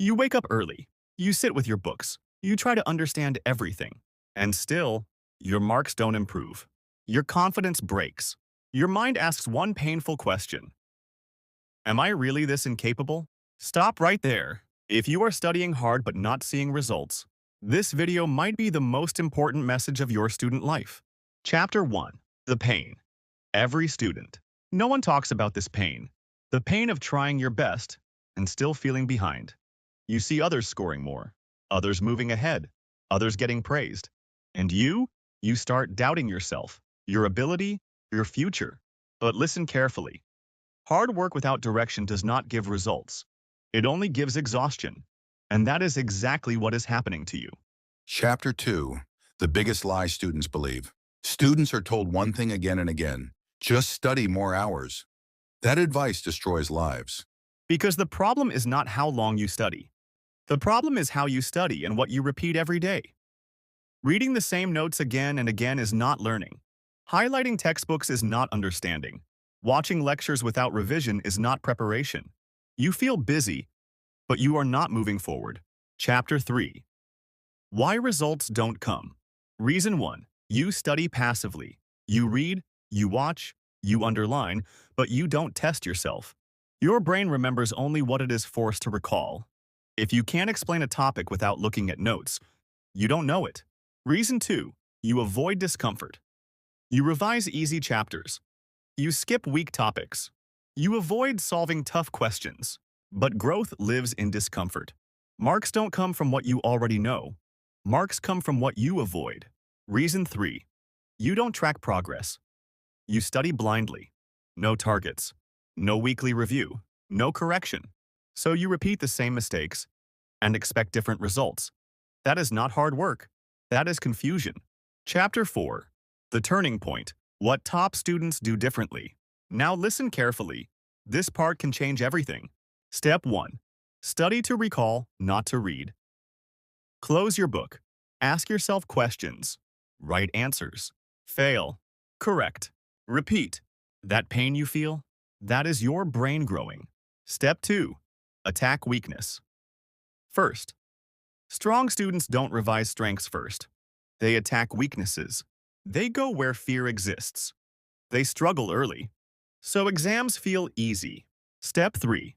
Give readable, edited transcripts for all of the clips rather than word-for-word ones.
You wake up early. You sit with your books. You try to understand everything. And still, your marks don't improve. Your confidence breaks. Your mind asks one painful question. Am I really this incapable? Stop right there. If you are studying hard but not seeing results, this video might be the most important message of your student life. Chapter 1. The Pain. Every student. No one talks about this pain. The pain of trying your best and still feeling behind. You see others scoring more, others moving ahead, others getting praised. And you start doubting yourself, your ability, your future. But listen carefully. Hard work without direction does not give results. It only gives exhaustion. And that is exactly what is happening to you. Chapter 2. The biggest lie students believe. Students are told one thing again and again: just study more hours. That advice destroys lives. Because the problem is not how long you study. The problem is how you study and what you repeat every day. Reading the same notes again and again is not learning. Highlighting textbooks is not understanding. Watching lectures without revision is not preparation. You feel busy, but you are not moving forward. Chapter 3. Why results don't come. Reason 1. You study passively. You read, you watch, you underline, but you don't test yourself. Your brain remembers only what it is forced to recall. If you can't explain a topic without looking at notes, you don't know it. Reason 2. You avoid discomfort. You revise easy chapters. You skip weak topics. You avoid solving tough questions. But growth lives in discomfort. Marks don't come from what you already know. Marks come from what you avoid. Reason 3. You don't track progress. You study blindly. No targets. No weekly review. No correction. So you repeat the same mistakes and expect different results. That is not hard work. That is confusion. Chapter 4. The Turning Point. What top students do differently. Now listen carefully. This part can change everything. Step 1. Study to recall, not to read. Close your book. Ask yourself questions. Write answers. Fail. Correct. Repeat. That pain you feel? That is your brain growing. Step 2. Attack weakness. First, strong students don't revise strengths first. They attack weaknesses. They go where fear exists. They struggle early. So exams feel easy. Step 3.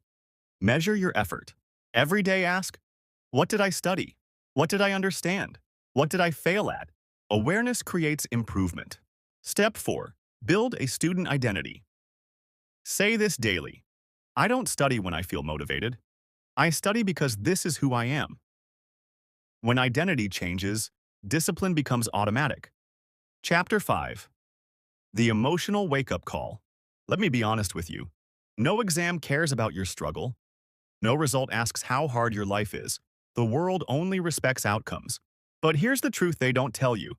Measure your effort. Every day ask, what did I study? What did I understand? What did I fail at? Awareness creates improvement. Step 4. Build a student identity. Say this daily. I don't study when I feel motivated. I study because this is who I am. When identity changes, discipline becomes automatic. Chapter 5. The Emotional Wake-Up Call. Let me be honest with you. No exam cares about your struggle. No result asks how hard your life is. The world only respects outcomes. But here's the truth they don't tell you.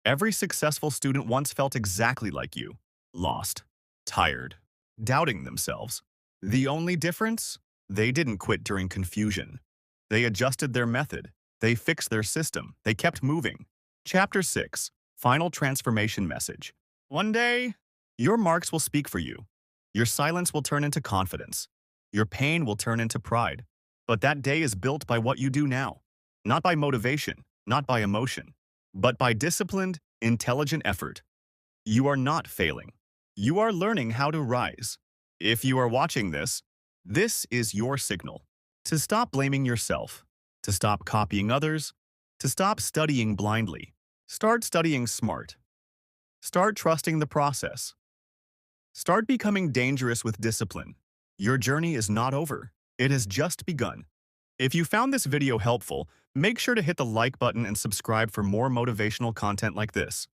Every successful student once felt exactly like you. Lost. Tired. Doubting themselves. The only difference? They didn't quit during confusion. They adjusted their method. They fixed their system. They kept moving. Chapter 6. Final Transformation Message. One day, your marks will speak for you. Your silence will turn into confidence. Your pain will turn into pride. But that day is built by what you do now. Not by motivation, not by emotion, but by disciplined, intelligent effort. You are not failing. You are learning how to rise. If you are watching this, this is your signal. To stop blaming yourself, to stop copying others, to stop studying blindly. Start studying smart. Start trusting the process. Start becoming dangerous with discipline. Your journey is not over. It has just begun. If you found this video helpful, make sure to hit the like button and subscribe for more motivational content like this.